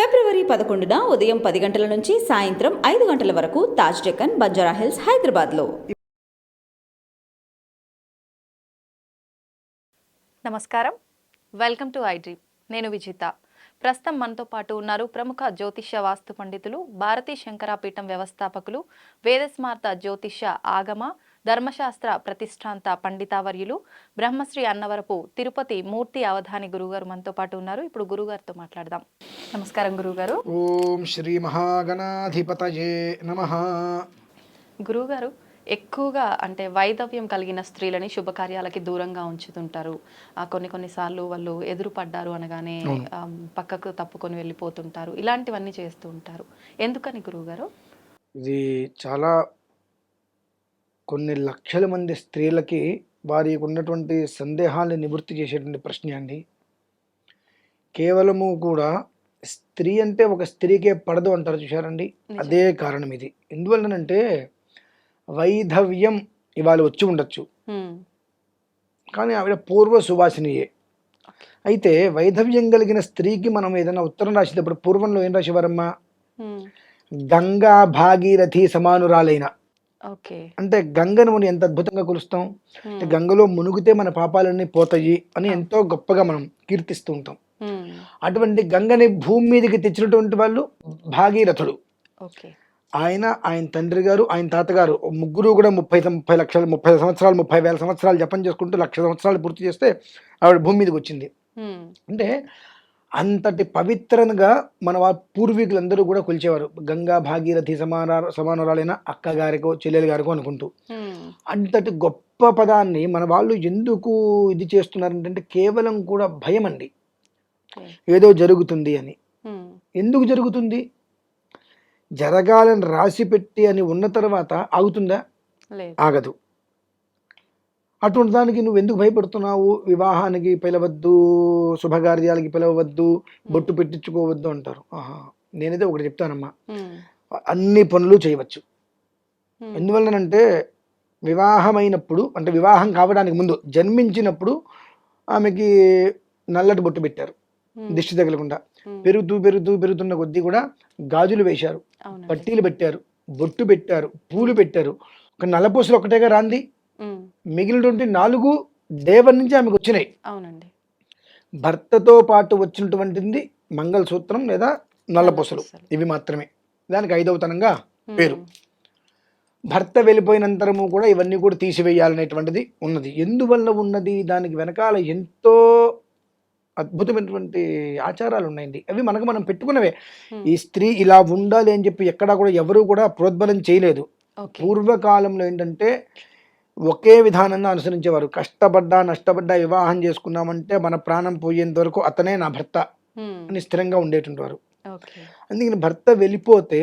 ఫిబ్రవరి 11న ఉదయం 10 గంటల నుంచి సాయంత్రం 5 గంటల వరకు తాజ్ డెక్కన్ బంజారా హిల్స్ హైదరాబాద్లో. నమస్కారం, వెల్కమ్ టు ఐడ్రీమ్. నేను విజిత. ప్రస్తుతం మనతో పాటు ఉన్నారు ప్రముఖ జ్యోతిష్య వాస్తు పండితులు, భారతీ శంకరాపీఠం వ్యవస్థాపకులు, వేదస్మార్త జ్యోతిష్య ఆగమ ధర్మశాస్త్ర ప్రతిష్టాంత పండితావర్యులు, బ్రహ్మశ్రీ అన్నవరపు తిరుపతి మూర్తి అవధాని గురుగారు మనతో పాటు ఉన్నారు. ఇప్పుడు గురుగారితో మాట్లాడదాం. నమస్కారం గురుగారు. ఓం శ్రీ మహాగణాధిపతయే నమః. గురుగారు, ఎక్కువగా అంటే వైధవ్యం కలిగిన స్త్రీలని శుభకార్యాలకి దూరంగా ఉంచుతుంటారు. కొన్నిసార్లు వాళ్ళు ఎదురుపడ్డారు అనగానే పక్కకు తప్పుకొని వెళ్ళిపోతుంటారు. ఇలాంటివన్నీ చేస్తూ ఉంటారు. ఎందుకని గురువుగారు? ఇది చాలా కొన్ని లక్షల మంది స్త్రీలకి వారికి ఉన్నటువంటి సందేహాలను నివృత్తి చేసేటువంటి ప్రశ్న అండి. కేవలము కూడా స్త్రీ అంటే ఒక స్త్రీకే పడదు అంటారు, చూశారండి. అదే కారణం ఇది. ఎందువల్లనంటే వైధవ్యం ఇవాళ వచ్చి ఉండొచ్చు, కానీ ఆవిడ పూర్వ సువాసినియే. అయితే వైధవ్యం కలిగిన స్త్రీకి మనం ఏదైనా ఉత్తరం రాసేటప్పుడు పూర్వంలో ఏం రాసేవారమ్మా? గంగా భాగీరథి సమానురాలైన. అంటే గంగను మనం ఎంత అద్భుతంగా కొలుస్తాం. అంటే గంగలో మునిగితే మన పాపాలన్నీ పోతాయి అని ఎంతో గొప్పగా మనం కీర్తిస్తూ ఉంటాం. అటువంటి గంగని భూమి మీదకి తెచ్చినటువంటి వాళ్ళు భాగీరథుడు. ఆయన తండ్రి గారు, ఆయన తాతగారు ముగ్గురు కూడా 30 సంవత్సరాలు 30,000 సంవత్సరాలు జపం చేసుకుంటూ 1,00,000 సంవత్సరాలు పూర్తి చేస్తే ఆవిడ భూమి మీదకి వచ్చింది. అంటే అంతటి పవిత్రంగా మన పూర్వీకులందరూ కూడా కొలిచేవారు. గంగా భాగీరథి సమానురాలైన అక్క గారికో చెల్లెలు గారికో అనుకుంటూ. అంతటి గొప్ప పదాన్ని మన వాళ్ళు ఎందుకు ఇది చేస్తున్నారంటే కేవలం కూడా భయం అండి. ఏదో జరుగుతుంది అని. ఎందుకు జరుగుతుంది? జరగాలని రాసి పెట్టి అని ఉన్న తర్వాత ఆగుతుందా? ఆగదు. అటువంటి దానికి నువ్వు ఎందుకు భయపడుతున్నావు? వివాహానికి పిలవద్దు, శుభకార్యాలకి పిలవద్దు, బొట్టు పెట్టించుకోవద్దు అంటారు. నేనైతే ఒకటి చెప్తానమ్మా, అన్ని పనులు చేయవచ్చు. ఎందువల్లనంటే వివాహమైనప్పుడు, అంటే వివాహం కావడానికి ముందు జన్మించినప్పుడు ఆమెకి నల్లటి బొట్టు పెట్టారు దిష్టి తగలకుండా. పెరుగుతున్న కొద్దీ కూడా గాజులు వేశారు, పట్టీలు పెట్టారు, బొట్టు పెట్టారు, పూలు పెట్టారు. ఒక నల్లపూసలు ఒకటేగా రాంది, మిగిలినటువంటి 4 దేవర్ నుంచి ఆమెకు వచ్చినాయి. అవునండి. భర్తతో పాటు వచ్చినటువంటిది మంగళసూత్రం లేదా నల్లపూసలు, ఇవి మాత్రమే. దానికి 5వతనంగా పేరు. భర్త వెళ్ళిపోయినంతరము కూడా ఇవన్నీ కూడా తీసివేయాలనేటువంటిది ఉన్నది. ఎందువల్ల ఉన్నది? దానికి వెనకాల ఎంతో అద్భుతమైనటువంటి ఆచారాలు ఉన్నాయండి. అవి మనకు మనం పెట్టుకున్నవే. ఈ స్త్రీ ఇలా ఉండాలి అని చెప్పి ఎక్కడా కూడా ఎవరు కూడా ప్రోద్బలం చేయలేదు. పూర్వకాలంలో ఏంటంటే ఒకే విధానంగా అనుసరించేవారు. కష్టపడ్డా నష్టపడ్డా వివాహం చేసుకున్నామంటే మన ప్రాణం పోయేంత వరకు అతనే నా భర్త అని స్థిరంగా ఉండేటువంటి వారు. అందుకని భర్త వెళ్ళిపోతే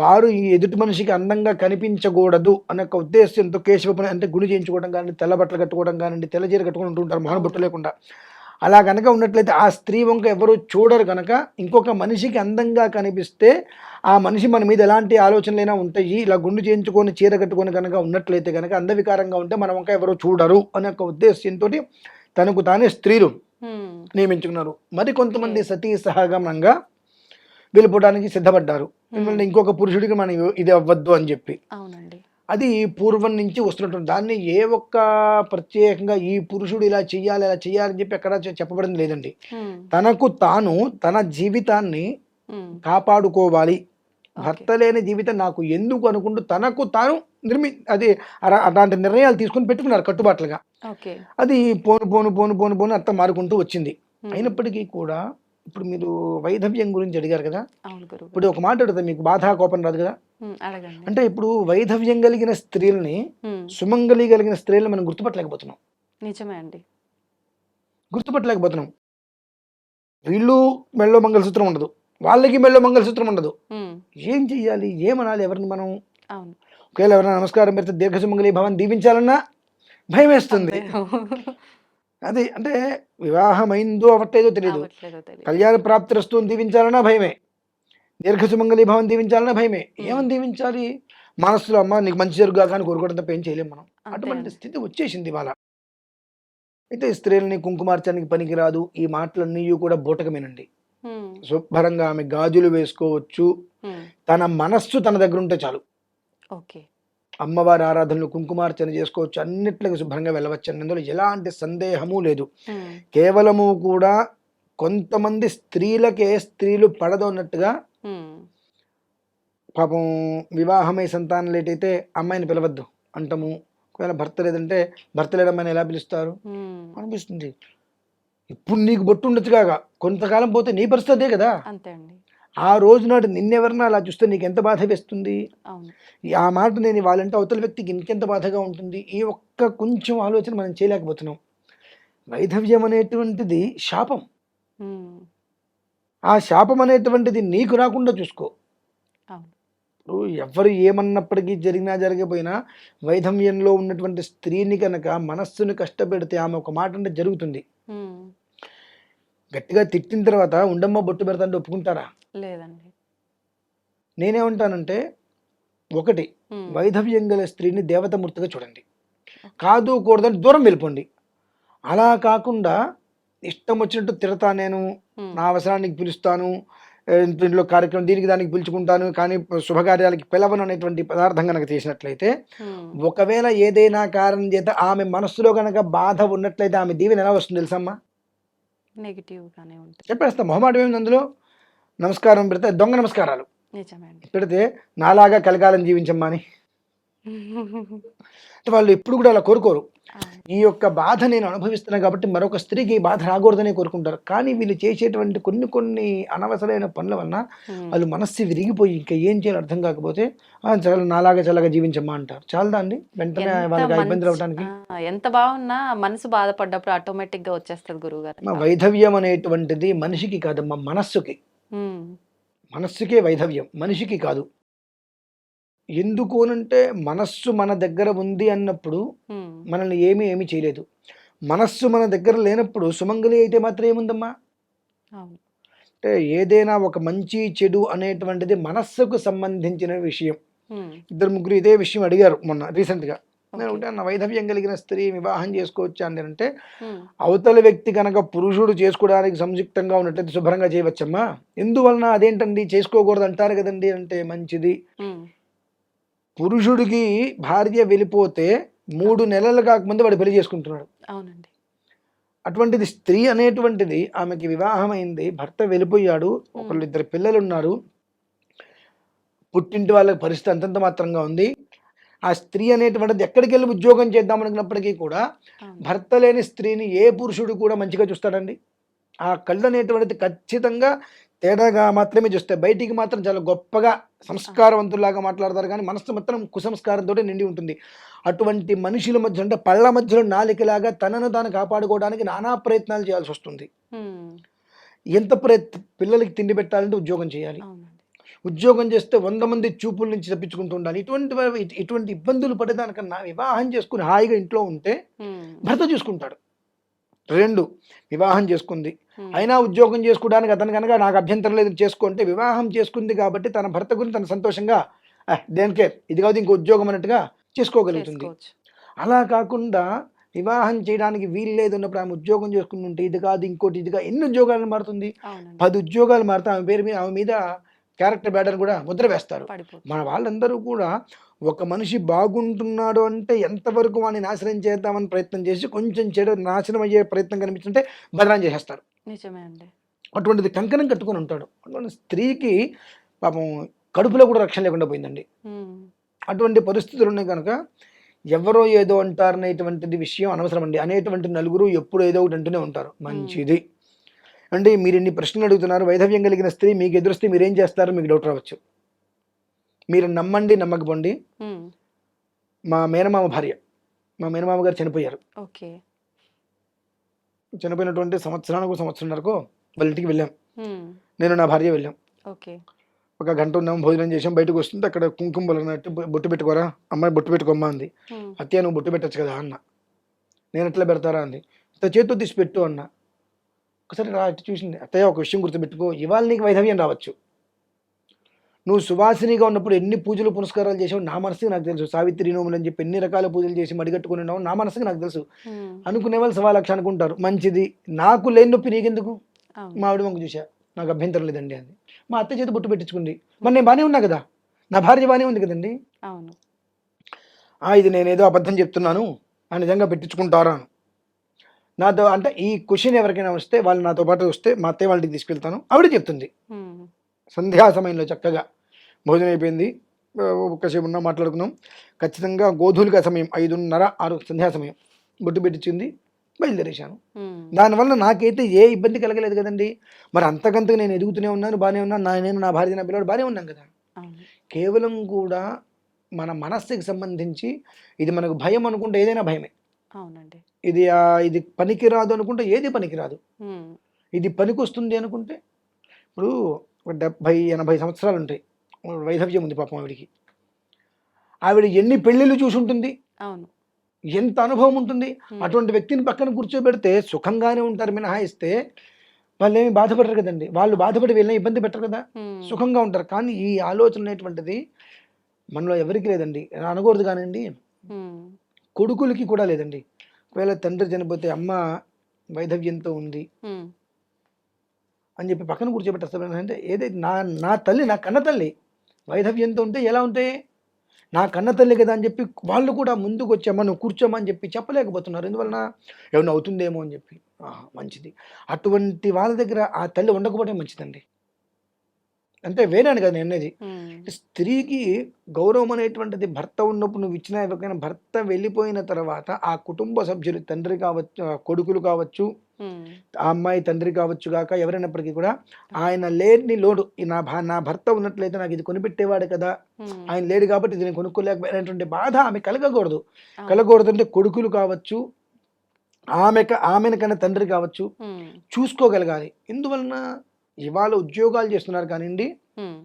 వారు ఈ ఎదుటి మనిషికి అందంగా కనిపించకూడదు అనే ఒక ఉద్దేశంతో కేశవ పని అంటే గుడి చేయించుకోవడం కానీ, తెల్ల బట్టలు కట్టుకోవడం కానీ, తెల్ల చీర కట్టుకుని ఉంటుంటారు మొహం బొట్టు లేకుండా. అలా కనుక ఉన్నట్లయితే ఆ స్త్రీ వంక ఎవరు చూడరు. కనుక ఇంకొక మనిషికి అందంగా కనిపిస్తే ఆ మనిషి మన మీద ఎలాంటి ఆలోచనలైనా ఉంటాయి. ఇలా గుండు చేయించుకొని చీర కట్టుకొని కనుక ఉన్నట్లయితే కనుక అందవికారంగా ఉంటే మన వంక ఎవరు చూడరు అనే ఒక ఉద్దేశంతో తనకు తానే స్త్రీలు నియమించుకున్నారు. మరి కొంతమంది సతీ సహగమనంగా వెళ్ళిపోవడానికి సిద్ధపడ్డారు. ఎందుకంటే ఇంకొక పురుషుడికి మనం ఇది అవ్వద్దు అని చెప్పి. అది పూర్వం నుంచి వస్తున్నటువంటి దాన్ని ఏ ఒక్క ప్రత్యేకంగా ఈ పురుషుడు ఇలా చెయ్యాలని చెప్పి ఎక్కడ చెప్పబడింది లేదండి. తనకు తాను తన జీవితాన్ని కాపాడుకోవాలి, భర్త లేని జీవితం నాకు ఎందుకు అనుకుంటూ తనకు తాను అలాంటి నిర్ణయాలు తీసుకుని పెట్టుకున్నారు కట్టుబాట్లుగా. అది పోను అర్థం మారుకుంటూ వచ్చింది. అయినప్పటికీ కూడా ఇప్పుడు మీరు వైధవ్యం గురించి అడిగారు కదా, ఇప్పుడు ఒక మాట అడుగుతా, మీకు బాధ కోపం రాదు కదా? అంటే ఇప్పుడు వైధవ్యం కలిగిన స్త్రీలని, సుమంగళి కలిగిన స్త్రీలను మనం గుర్తుపట్టలేకపోతున్నాం. నిజమే అండి, గుర్తుపట్టలేకపోతున్నాం. వీళ్ళు మెళ్ళో మంగళసూత్రం ఉండదు, వాళ్ళకి మెళ్ళో మంగళసూత్రం ఉండదు. ఏం చెయ్యాలి? ఏమనాలి ఎవరిని మనం? ఒకవేళ ఎవరైనా నమస్కారం పెడితే దీర్ఘ సుమంగళి భవన్ దీవించాలన్నా భయం వేస్తుంది. అది అంటే వివాహమైందో అవ్వట్లేదో తెలియదు, కళ్యాణ ప్రాప్తి రస్తుని దీవించాలన్నా భయమే, దీర్ఘ సుమంగళి భవన్ దీవించాలన్నా భయమే. ఏమని దీవించాలి? మనస్సులో అమ్మ నీకు మంచి జరుగుగా కానీ కోరుకోవడం తప్ప ఏం చేయలేం మనం. అటువంటి స్థితి వచ్చేసింది ఇవాళ. అయితే స్త్రీలని కుంకుమార్చడానికి పనికిరాదు, ఈ మాటలన్నీ కూడా బూటకమేనండి. హ్మ్. శుభ్రంగా ఆమె గాజులు వేసుకోవచ్చు. హ్మ్. తన మనస్సు తన దగ్గర ఉంటే చాలు. ఓకే. అమ్మవారి ఆరాధనలు, కుంకుమార్చన చేసుకోవచ్చు. అన్నిట్లకి శుభ్రంగా వెళ్ళవచ్చండి. అందులో ఎలాంటి సందేహము లేదు. హ్మ్. కేవలము కూడా కొంతమంది స్త్రీలకే స్త్రీలు పడదు అన్నట్టుగా హ్మ్. పాపం వివాహమై సంతానం లేటైతే అమ్మాయిని పిలవద్దు అంటాము. ఒకవేళ భర్త లేదంటే భర్త లేని అమ్మాయిని ఎలా పిలుస్తారు హ్మ్. అనిపిస్తుంది. ఇప్పుడు నీకు బొట్టు ఉండొచ్చు కాక కొంతకాలం పోతే నీ పరిస్థితి అదే కదా. అంతే అండి. ఆ రోజు నాడు నిన్నెవరన్నా అలా చూస్తే నీకు ఎంత బాధ వేస్తుంది. అవును. ఆ మాట నేను వాళ్ళంటే అవతల వ్యక్తికి ఇంకెంత బాధగా ఉంటుంది. ఈ ఒక్క కొంచెం ఆలోచన మనం చేయలేకపోతున్నాం. వైధవ్యం అనేటువంటిది శాపం. హ్మ్. ఆ శాపం అనేటువంటిది నీకు రాకుండా చూసుకో. అవును. ఇప్పుడు ఎవరు ఏమన్నప్పటికీ జరిగినా జరగకపోయినా వైధవ్యంలో ఉన్నటువంటి స్త్రీని కనుక మనస్సును కష్టపెడితే ఆమె ఒక మాట అంటే జరుగుతుంది. హ్మ్. గట్టిగా తిట్టిన తర్వాత ఉండమ్మ బొట్టు పెడతా అంటే ఒప్పుకుంటారా? లేదండి. నేనేమంటానంటే ఒకటి హ్మ్. వైధవ్యం గల స్త్రీని దేవతామూర్తిగా చూడండి. ఓకే. కాదు కూడదని దూరం వెళ్ళిపోండి. అలా కాకుండా ఇష్టం వచ్చినట్టు తిడతా నేను, హ్మ్. నా అవసరానికి పిలుస్తాను, ఇంట్లో కార్యక్రమం దీనికి దానికి పిలుచుకుంటాను, కానీ శుభకార్యాలకి పిలవను అనేటువంటి పదార్థం గనక చేసినట్లయితే, హ్మ్. ఒకవేళ ఏదైనా కారణం చేత ఆమె మనస్సులో గనక బాధ ఉన్నట్లయితే ఆమె దీవెన ఎలా వస్తుంది తెలుసమ్మా? నెగెటివ్‌గానే ఉంటుంది. చెప్పేస్తా మొహమాటం ఏముంది అందులో. నమస్కారం పెడితే దొంగ నమస్కారాలు నిజమే అండి. పెడితే నాలాగా కలకాలం జీవించమ్మా అని. అంటే వాళ్ళు ఎప్పుడు కూడా అలా కోరుకోరు. అవును. ఈ యొక్క బాధ నేను అనుభవిస్తున్నా కాబట్టి మరొక స్త్రీకి ఈ బాధ రాకూడదని కోరుకుంటారు. కానీ వీళ్ళు చేసేటువంటి కొన్ని కొన్ని అనవసరమైన పనుల వలన హ్మ్. వాళ్ళు మనస్సు విరిగిపోయి ఇంకా ఏం చేయాలో అర్థం కాకపోతే చాలా నాలాగా చల్లగా జీవించమ్మా అంటారు. చాలదా అండి వెంటనే ఎంత వాళ్ళకి ఆ ఇబ్బందులు మంచి అవడానికి? ఎంత బాగున్నా మనసు బాధపడ్డప్పుడు ఆటోమేటిక్‌గా వచ్చేస్తది గురువుగారు మా అట్లా. వైధవ్యం అనేటువంటిది మనిషికి కాదమ్మా, మనస్సుకి. హ్మ్. మనస్సుకే వైధవ్యం, మనిషికి కాదు. ఎందుకు అనంటే మనస్సు మన దగ్గర ఉంది అన్నప్పుడు హ్మ్. మనల్ని ఏమీ చేయలేదు. మనస్సు మన దగ్గర లేనప్పుడు సుమంగళి అయితే మాత్రం ఏముందమ్మా? అవును. అంటే ఏదైనా ఒక మంచి, చెడు అనేటువంటిది మనస్సుకు సంబంధించిన విషయం. హ్మ్. ఇద్దరు ముగ్గురు ఇదే విషయం అడిగారు మొన్న రీసెంట్‌గా. నేను ఓకే. ఒకటే అన్నా, వైధవ్యం కలిగిన స్త్రీ వివాహం చేసుకోవచ్చా అని అంటే, హ్మ్. అవతల వ్యక్తి గనక పురుషుడు చేసుకోవడానికి సంయుక్తంగా ఉన్నట్లయితే శుభ్రంగా చేయవచ్చమ్మా. ఎందువలన అదేంటండి చేసుకోకూడదు అంటారు కదండీ అంటే, మంచిది. హ్మ్. పురుషుడికి భార్య వెళ్ళిపోతే ఆ! 3 నెలలు కాకముందే వాడు పెళ్లి చేసుకుంటున్నాడు. అవునండి. అటువంటిది స్త్రీ అనేటువంటిది ఆమెకి వివాహమైంది. భర్త వెళ్ళిపోయాడు. హ్మ్. ఒకళ్ళిద్దరు పిల్లలున్నారు. పుట్టింటి వాళ్ళ పరిస్థితి అంతంత మాత్రంగా ఉంది. ఆ స్త్రీ అనేటువంటిది ఎక్కడికెళ్ళి ఉద్యోగం చేద్దాం అనుకున్నప్పటికీ కూడా అవును. భర్త లేని స్త్రీని ఏ పురుషుడు కూడా మంచిగా చూస్తాడండి? ఆ కళ్ళు అనేటువంటిది ఖచ్చితంగా తేడాగా మాత్రమే చూస్తాయి. బయటికి మాత్రం చాలా గొప్పగా ఆ! సంస్కారవంతుల్లాగా మాట్లాడతారు గానీ, మనస్సు మాత్రం కుసంస్కారంతోటే నిండి ఉంటుంది. అటువంటి మనుషుల మధ్య అంటే పళ్ళ మధ్యలో నాలికలాగా తనను తాను కాపాడుకోవడానికి నానా ప్రయత్నాలు చేయాల్సొస్తుంది. హ్మ్. ఎంత పిల్లలకి తిండి పెట్టాలంటే ఉద్యోగం చేయాలి. అవునండి. ఉద్యోగం చేస్తే 100 మంది చూపుల నుంచి తప్పించుకుంటూ ఉండాలి. ఇటువంటి ఇబ్బందులు పడేదానికన్నా వివాహం చేసుకొని హాయిగా ఇంట్లో ఉంటే హ్మ్. భర్త చూసుకుంటాడు. 2 వివాహం చేసుకుంది. హ్మ్. అయినా ఉద్యోగం చేసుకోవడానికి అతను గనక నాకు అభ్యంతరం లేదు చేసుకో అంటే, వివాహం చేసుకుంది కాబట్టి తన భర్త గురించి తను సంతోషంగా దేనికే ఇది కాదు ఇంకో ఉద్యోగం అన్నట్టుగా చేసుకోగలుగుతుంది. చేసుకోవచ్చు. అలా కాకుండా వివాహం చేయడానికి వీలు లేదు అన్నప్పుడు ఆమె ఉద్యోగం చేసుకుంటుంటే ఇది కాదు ఇంకోటి ఇది కాదు ఎన్ని ఉద్యోగాలు మారుతుంది? అవునండి. 10 ఉద్యోగాలు మారితే ఆమె మీద క్యారెక్టర్ బ్యాడ్ కూడా ముద్ర వేస్తారు. మన పడిపోతుంది. వాళ్ళందరూ కూడా ఒక మనిషి బాగుంటున్నాడు అంటే ఎంతవరకు వాడిని నాశనం చేద్దామని ప్రయత్నం చేసి కొంచెం చెడు నాశనం అయ్యే ప్రయత్నం కనిపించుంటే బదనాం చేసేస్తారు. నిజమే అండి. అటువంటిది కంకణం కట్టుకొని ఉంటాడు. అటువంటి స్త్రీకి పాపం కడుపులో కూడా రక్షణ లేకుండా పోయిందండి. హ్మ్. అటువంటి పరిస్థితులు ఉన్నాయి కనుక ఎవరో ఏదో అంటారనేటువంటిది విషయం అనవసరమండి. అనేటువంటి నలుగురు ఎప్పుడు ఏదో ఒకటి అంటూనే ఉంటారు. హ్మ్. మంచిది. అంటే మీరు ఇన్ని ప్రశ్నలు అడుగుతున్నారు. వైధవ్యం కలిగిన స్త్రీ మీకు ఎదురొస్తే మీరేం చేస్తారో మీకు డౌట్ రావచ్చు. మీరు నమ్మండి, నమ్మకపోండి. హ్మ్. మా మేనమామ భార్య. మా మేనమామ గారు చనిపోయారు. ఓకే. చనిపోయినటువంటి సంవత్సరానికో, సంవత్సరంన్నరకో వాళ్ళ ఇంటికి వెళ్ళాం. హ్మ్. నేను నా భార్య వెళ్ళాం. ఓకే. ఒక గంట ఉన్నాం, భోజనం చేసాం. బయటకొస్తుంటే అక్కడ కుంకుమ బొలన్నట్టు బొట్టు పెట్టుకోరా, అమ్మాయి బొట్టు పెట్టుకోమ్మా అంది. హ్మ్. అత్తయ్య నువ్వు బొట్టు పెట్టొచ్చు కదా అన్నా. నేనెట్లా పెడతారా అంది. చేత్తో తీసి పెట్టు అన్నా. ఒకసారి ఇటు చూసింది. అత్తయ్య ఒక విషయం గుర్తుపెట్టుకో, ఇవాళ నీకు వైధవ్యం రావచ్చు. నువ్వు సువాసినిగా ఉన్నప్పుడు ఎన్ని పూజలు, పునస్కారాలు చేసావో నా మనసుకి నాకు తెలుసు. సావిత్రి నోములని చెప్పి ఎన్ని రకాల పూజలు చేసి మడిగట్టుకొని ఉన్నావో నా మనసుకి నాకు తెలుసు. హ్మ్. అనుకునే వాళ్ళు 1,00,000 అనుకుంటారు. మంచిది. నాకు లేని నొప్పి నీకెందుకు? అవును. మా ఆవిడ వంక చూసా. నాకు అభ్యంతరం లేదండి అంది. మా అత్త చేత బొట్టు పెట్టించుకుంది. మరి నేను బాగానే ఉన్నా కదా, నా భార్య బాగానే ఉంది కదండి. అవును. ఇది నేనేదో అబద్ధం చెప్తున్నాను, ఆ నిజంగా పెట్టించుకుంటారా నాతో అంటే ఈ క్వశ్చన్ ఎవరికైనా వస్తే వాళ్ళు నాతో పాటు వస్తే మా అత్తయ్య వాళ్ళకి తీసుకెళ్తాను. ఆవిడ చెప్తుంది ఉమ్, సంధ్యా సమయంలో చక్కగా భోజనం అయిపోయింది, ఒక్కసేపు ఉన్నా మాట్లాడుకున్నాం. ఖచ్చితంగా గోధులిక సమయం 5:30, 6 సంధ్యా సమయం బొట్టు పెట్టించింది, బయలుదేరేశాను. ఉమ్, దానివల్ల నాకైతే ఏ ఇబ్బంది కలగలేదు కదండి. మరి అంతకంతకు నేను ఎదుగుతూనే ఉన్నాను, బాగానే ఉన్నాను, నేను నా భార్య నా పిల్లడు బాగానే ఉన్నాం కదా. అవును. కేవలం కూడా మన మనస్సుకి సంబంధించి ఇది మనకు భయం అనుకుంటే ఏదైనా భయమే. అవునండి. ఇది పనికిరాదు అనుకుంటే ఏది పనికిరాదు. ఉమ్, ఇది పనికొస్తుంది అనుకుంటే ఇప్పుడు ఒక 70-80 సంవత్సరాలు ఉంటాయి, వైధవ్యం ఉంది పాపం ఆవిడికి. ఆవిడ ఎన్ని పెళ్ళిళ్ళు చూసి ఉంటుంది, అవును. ఎంత అనుభవం ఉంటుంది. ఉమ్, అటువంటి వ్యక్తిని పక్కన కూర్చోబెడితే సుఖంగానే ఉంటారు మినహాయిస్తే వాళ్ళు ఏమి బాధపడరు కదండి. వాళ్ళు బాధపడి వీళ్ళని ఇబ్బంది పెట్టరు కదా, ఉమ్, సుఖంగా ఉంటారు. కానీ ఈ ఆలోచన అనేటువంటిది మనలో ఎవరికి లేదండి, అనకూడదు కానివ్వండి, ఉమ్, కొడుకులకి కూడా లేదండి. ఒకవేళ తండ్రి చనిపోతే అమ్మ వైధవ్యంతో ఉంది ఉమ్, అని చెప్పి పక్కన కూర్చోబెట్టేస్తారు. అంటే ఏదైతే నా తల్లి, నా కన్న తల్లి వైధవ్యంతో ఉంటే ఎలా ఉంటాయి, నా కన్న తల్లి కదా అని చెప్పి వాళ్ళు కూడా ముందుకు వచ్చామా నువ్వు కూర్చోమా అని చెప్పి చెప్పలేకపోతున్నారు. ఎందువలన ఏమన్నా అవుతుందేమో అని చెప్పి. మంచిది, అటువంటి వాళ్ళ దగ్గర ఆ తల్లి ఉండకపోవడం మంచిదండి. అంటే వేరేని కదా నేను అనేది. ఉమ్, స్త్రీకి గౌరవం అనేటువంటిది భర్త ఉన్నప్పుడు నువ్వు ఇచ్చినా ఇవ్వకపోయినా, భర్త వెళ్ళిపోయిన తర్వాత ఆ కుటుంబ సభ్యులు, తండ్రి కావచ్చు, కొడుకులు కావచ్చు, ఉమ్, ఆ అమ్మాయి తండ్రి కావచ్చు కాక ఎవరైనప్పటికీ కూడా ఆయన లేని లోటు, నా భర్త ఉన్నట్లయితే నాకు ఇది కొనిపెట్టేవాడు కదా, ఉమ్, ఆయన లేడు కాబట్టి ఇది నేను కొనుక్కోలేకపోయినటువంటి బాధ ఆమె కలగకూడదు. అవును. కలగకూడదు అంటే కొడుకులు కావచ్చు, ఆమెను కన్నా తండ్రి కావచ్చు, ఉమ్, చూసుకోగలగాలి. ఎందువలన ఇవాళ ఉద్యోగాలు చేస్తున్నారు కానివ్వండి, ఉమ్,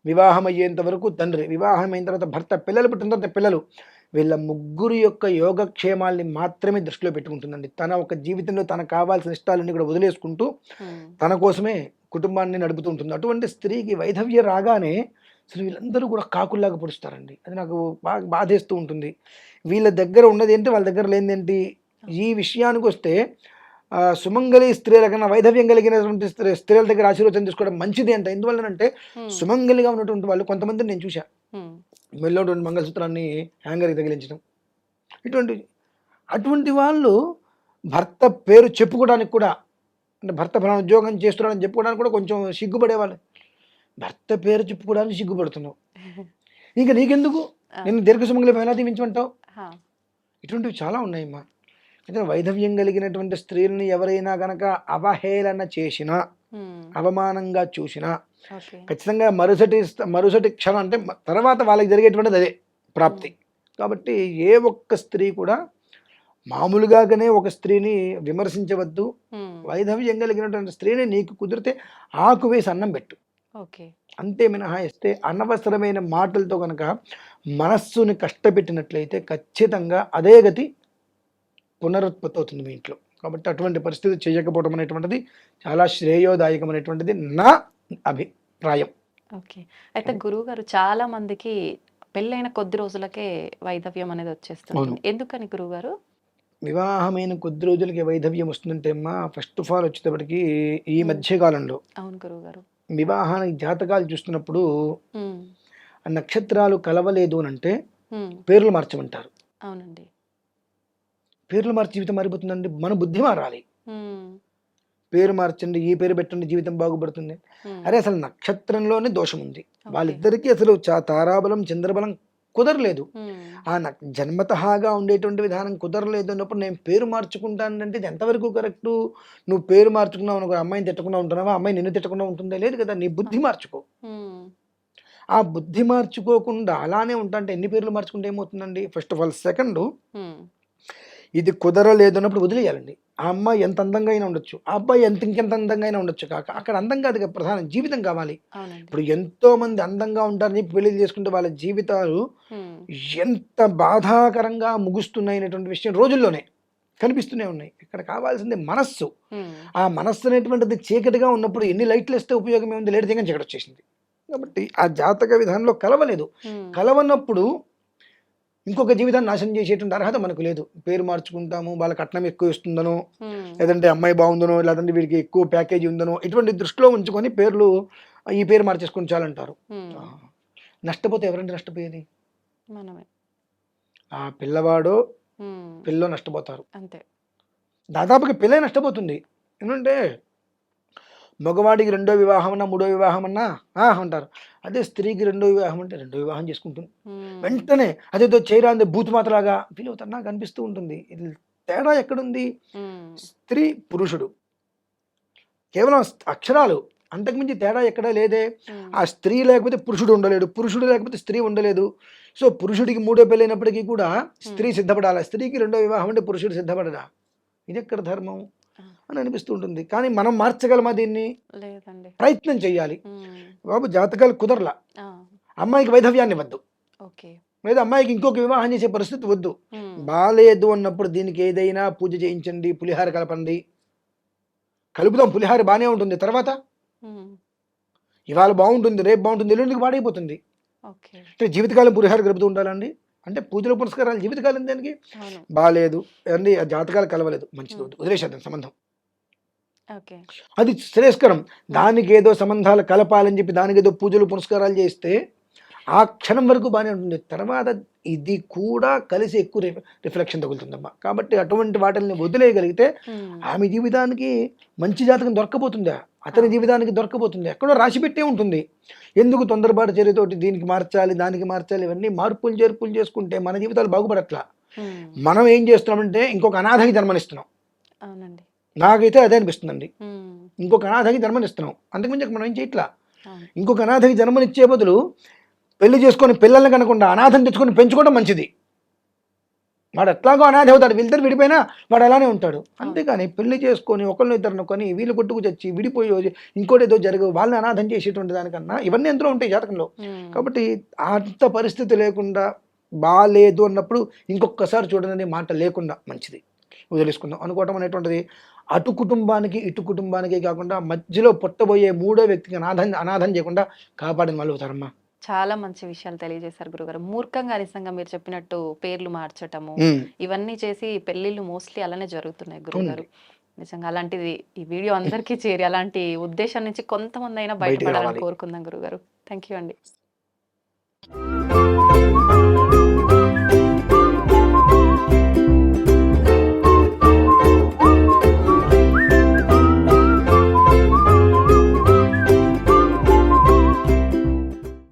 వివాహం అయ్యేంత వరకు తండ్రి, వివాహం అయిన తర్వాత భర్త, పిల్లలు పుట్టిన తర్వాత పిల్లలు, వీళ్ళ ముగ్గురు యొక్క యోగక్షేమాల్ని మాత్రమే దృష్టిలో పెట్టుకుంటుందండి. తన ఒక జీవితంలో తనకు కావాల్సిన ఇష్టాలన్నీ కూడా వదిలేసుకుంటూ ఉమ్, తన కోసమే కుటుంబాన్ని నడుపుతూ ఉంటుంది. అటువంటి స్త్రీకి వైధవ్య రాగానే అసలు వీళ్ళందరూ కూడా కాకుల్లాగా పొడుస్తారండి. అది నాకు బాగా బాధేస్తూ ఉంటుంది. వీళ్ళ దగ్గర ఉన్నది ఏంటి, వాళ్ళ దగ్గర లేనిదేంటి. ఈ విషయానికి వస్తే సుమంగళి స్త్రీల కన్నా వైధవ్యం కలిగినటువంటి స్త్రీల దగ్గర ఆశీర్వచనం తీసుకోవడం మంచిది అంట. ఎందువల్లనంటే ఉమ్, సుమంగళిగా ఉన్నటువంటి వాళ్ళు కొంతమందిని నేను చూసా, ఉమ్, మెల్లటువంటి మంగళసూత్రాన్ని హ్యాంగర్కి తగిలించడం. అటువంటి వాళ్ళు భర్త పేరు చెప్పుకోవడానికి కూడా, అంటే భర్త ఫలానా ఉద్యోగం చేస్తున్నాడని చెప్పుకోవడానికి కూడా కొంచెం సిగ్గుపడేవాళ్ళు. భర్త పేరు చెప్పుకోవడానికి సిగ్గుపడుతున్నావు, ఇంకా నీకెందుకు, నేను దీర్ఘ సుమంగళి ఎలా దీవించమంటావు. హా, ఇటువంటివి చాలా ఉన్నాయమ్మా. అయితే వైధవ్యం కలిగినటువంటి స్త్రీలని ఎవరైనా కనుక అవహేళన చేసినా, ఉమ్, అవమానంగా చూసినా ఓకే. ఖచ్చితంగా మరుసటి క్షణం అంటే తర్వాత వాళ్ళకి జరిగేటువంటిది అదే ప్రాప్తి. కాబట్టి ఏ ఒక్క స్త్రీ కూడా మామూలుగానే ఒక స్త్రీని విమర్శించవద్దు. ఉమ్, వైధవ్యం కలిగినటువంటి స్త్రీని నీకు కుదిరితే ఆకు వేసి అన్నం పెట్టు, ఓకే. అంతే మినహాయిస్తే అనవసరమైన మాటలతో కనుక మనస్సుని కష్టపెట్టినట్లయితే ఖచ్చితంగా అదే గతి పునరుత్పత్తి అవుతుంది మీ ఇంట్లో. కాబట్టి అటువంటి పరిస్థితి చేయకపోవడం అనేటువంటిది చాలా శ్రేయోదాయకమైనటువంటిది నా అభిప్రాయం. ఓకే. అయితే గురువు గారు చాలా మందికి పెళ్ళైన కొద్ది రోజులకే వైధవ్యం అనేది వచ్చేస్తుంది. అవును. ఎందుకని గురువు గారు? వివాహమైన కొద్ది రోజులకి వైధవ్యం వస్తుందంటే అమ్మా, ఫస్ట్ ఆఫ్ ఆల్ వచ్చేటప్పటికి ఈ మధ్యకాలంలో అవును గురువు గారు. వివాహానికి జాతకాలు చూస్తున్నప్పుడు ఉమ్, ఆ నక్షత్రాలు కలవలేదు అని అంటే ఉమ్, పేర్లు మార్చమంటారు. అవునండి. పేర్లు మార్చి జీవితం మారిపోతుందండి. మన బుద్ధి మారాలి. ఉమ్, పేరు మార్చండి, ఈ పేరు పెట్టండి, జీవితం బాగుపడుతుంది. ఉమ్, అరే అసలు నక్షత్రంలోనే దోషం ఉంది. ఓకే. వాళ్ళిద్దరికీ అసలు తారాబలం చంద్రబలం కుదరలేదు. ఉమ్, ఆ జన్మతహాగా ఉండేటువంటి విధానం కుదరలేదు అన్నప్పుడు నేను పేరు మార్చుకుంటానంటే ఇది ఎంతవరకు కరెక్టు. నువ్వు పేరు మార్చుకున్నావు అనుకో, అమ్మాయిని తిట్టకుండా ఉంటున్నావా, అమ్మాయి నిన్ను తిట్టకుండా ఉంటుందే, లేదు కదా. నీ బుద్ధి మార్చుకో. ఉమ్, ఆ బుద్ధి మార్చుకోకుండా అలానే ఉంటా అంటే ఎన్ని పేర్లు మార్చుకుంటే ఏమవుతుందండి. ఫస్ట్ ఆఫ్ ఆల్ సెకండ్, ఉమ్, ఇది కుదరలేదు అన్నప్పుడు వదిలేయాలండి. ఆ అమ్మాయి ఎంత అందంగా అయినా ఉండొచ్చు, ఆ అబ్బాయి ఇంకెంత అందంగా అయినా ఉండొచ్చు. కాక అక్కడ అందం కాదు కదా ప్రధానం, జీవితం కావాలి. అవునండి. ఇప్పుడు ఎంతో మంది అందంగా ఉంటారని పెళ్లి చేసుకుంటే వాళ్ళ జీవితాలు ఉమ్, ఎంత బాధాకరంగా ముగుస్తున్నాయి అనేటువంటి విషయం రోజుల్లోనే కనిపిస్తూనే ఉన్నాయి. ఇక్కడ కావాల్సింది మనస్సు. ఉమ్, ఆ మనస్సు అనేటువంటిది చీకటిగా ఉన్నప్పుడు ఎన్ని లైట్లు వేస్తే ఉపయోగం ఏముంది, లేట్ దిగని చీకటి వచ్చేసింది. కాబట్టి ఆ జాతక విధానంలో కలవలేదు. ఉమ్, కలవనప్పుడు ఇంకొక జీవితాన్ని నాశనం చేసేటువంటి అర్హత మనకు లేదు. పేరు మార్చుకుంటాము, వాళ్ళ కట్నం ఎక్కువ ఇస్తుందనో, లేదంటే అమ్మాయి బాగుందనో, లేదంటే వీరికి ఎక్కువ ప్యాకేజీ ఉందనో, ఇటువంటి దృష్టిలో ఉంచుకొని పేర్లు ఈ పేరు మార్చేసుకుని చాలంటారు. నష్టపోతే ఎవరంటే నష్టపోయేది? మనమే. ఆ పిల్లవాడో పిల్లో నష్టపోతారు. అంతే. దాదాపుగా పిల్లే నష్టపోతుంది. ఎందుకంటే మగవాడికి రెండో వివాహం అన్నా, మూడో వివాహం అన్నా అంటారు. అదే స్త్రీకి రెండో వివాహం అంటే రెండో వివాహం చేసుకుంటుంది. వెంటనే అదేదో చేయరాంది భూతమాతలాగా ఫీల్ అవుతారు. నాకు అనిపిస్తూ ఉంటుంది. ఇది తేడా ఎక్కడుంది? స్త్రీ పురుషుడు కేవలం అక్షరాలు, అంతకుమించి తేడా ఎక్కడా లేదే. ఆ స్త్రీ లేకపోతే పురుషుడు ఉండలేడు, పురుషుడు లేకపోతే స్త్రీ ఉండలేదు. సో పురుషుడికి మూడో పెళ్ళైనప్పటికీ కూడా స్త్రీ సిద్ధపడాలి. స్త్రీకి రెండో వివాహం అంటే పురుషుడు సిద్ధపడడా? ఇది ఎక్కడ ధర్మం అని అనిపిస్తూ ఉంటుంది. కానీ మనం మార్చగలమా దీన్ని? లేదండి. ప్రయత్నం చేయాలి. బాబు జాతకాలు కుదరలా, అమ్మాయికి వైధవ్యాన్ని వద్దు, లేదా అమ్మాయికి ఇంకొక వివాహం చేసే పరిస్థితి వద్దు. బాలేదు అన్నప్పుడు దీనికి ఏదైనా పూజ చేయించండి, పులిహార కలపండి. కలుపుదాం, పులిహార బాగానే ఉంటుంది. తర్వాత ఇవాళ బాగుంటుంది, రేపు బాగుంటుంది, ఎల్లుండికి పాడైపోతుంది. అంటే జీవితకాలం పులిహార కలుపుతూ ఉండాలండి. అంటే పూజలు పురస్కారాలు జీవితకాలం దానికి బాగాలేదు అండి, ఆ జాతకాలు కలవలేదు, మంచిది వద్దు, వదిలేసేద్దాం సంబంధం. అది శ్రేయస్కరం. దానికి ఏదో సంబంధాలు కలపాలని చెప్పి దానికి ఏదో పూజలు పురస్కారాలు చేస్తే ఆ క్షణం వరకు బాగానే ఉంటుంది. తర్వాత ఇది కూడా కలిసి ఎక్కువ రిఫ్లెక్షన్ తగులుతుందమ్మా. కాబట్టి అటువంటి వాటిని వదిలేయగలిగితే ఆమె జీవితానికి మంచి జాతకం దొరకపోతుందా, అతని జీవితానికి దొరకపోతుంది, ఎక్కడో రాసి పెట్టే ఉంటుంది. ఎందుకు తొందరపాటు చర్యతోటి దీనికి మార్చాలి, దానికి మార్చాలి, ఇవన్నీ మార్పులు చేర్పులు చేసుకుంటే మన జీవితాలు బాగుపడట్లా. మనం ఏం చేస్తున్నామంటే ఇంకొక అనాథకి జన్మనిస్తున్నాం. అవునండి, నాకైతే అదే అనిపిస్తుందండి. ఇంకొక అనాథకి జన్మనిస్తున్నాం, అంతకుమించి మనం ఏం చేయట్లా. ఇంకొక అనాథకి జన్మనిచ్చే బదులు పెళ్లి చేసుకొని పిల్లల్ని కనకుండా అనాథం తెచ్చుకొని పెంచుకోవడం మంచిది. వాడు ఎట్లాగో అనాథ అవుతాడు, వీళ్ళిద్దరు విడిపోయినా వాడు అలానే ఉంటాడు. అంతేగాని పెళ్లి చేసుకొని ఒకరిని ఇద్దరిని కొని వీళ్ళు కొట్టుకు చచ్చి విడిపోయి ఇంకోటి ఏదో జరగవు, వాళ్ళని అనాథం చేసేటువంటి దానికన్నా ఇవన్నీ ఎంతో ఉంటాయి జాతకంలో. కాబట్టి అంత పరిస్థితి లేకుండా బాగాలేదు అన్నప్పుడు ఇంకొకసారి చూడని మాట లేకుండా మంచిది, వదిలేసుకుందాం అనుకోవటం అనేటువంటిది అటు కుటుంబానికి ఇటు కుటుంబానికి కాకుండా మధ్యలో పుట్టబోయే మూడో వ్యక్తికి అనాథం చేయకుండా కాపాడిన వాళ్ళు అవుతారమ్మా. చాలా మంచి విషయాలు తెలియజేశారు గురుగారు. మూర్ఖంగా నిజంగా మీరు చెప్పినట్టు పేర్లు మార్చటము ఇవన్నీ చేసి పెళ్లిళ్ళు మోస్ట్లీ అలానే జరుగుతున్నాయి గురుగారు. నిజంగా అలాంటిది ఈ వీడియో అందరికీ చేరి అలాంటి ఉద్దేశం నుంచి కొంతమంది అయినా బయటపడాలని కోరుకుందాం గురుగారు. థ్యాంక్ యూ అండి.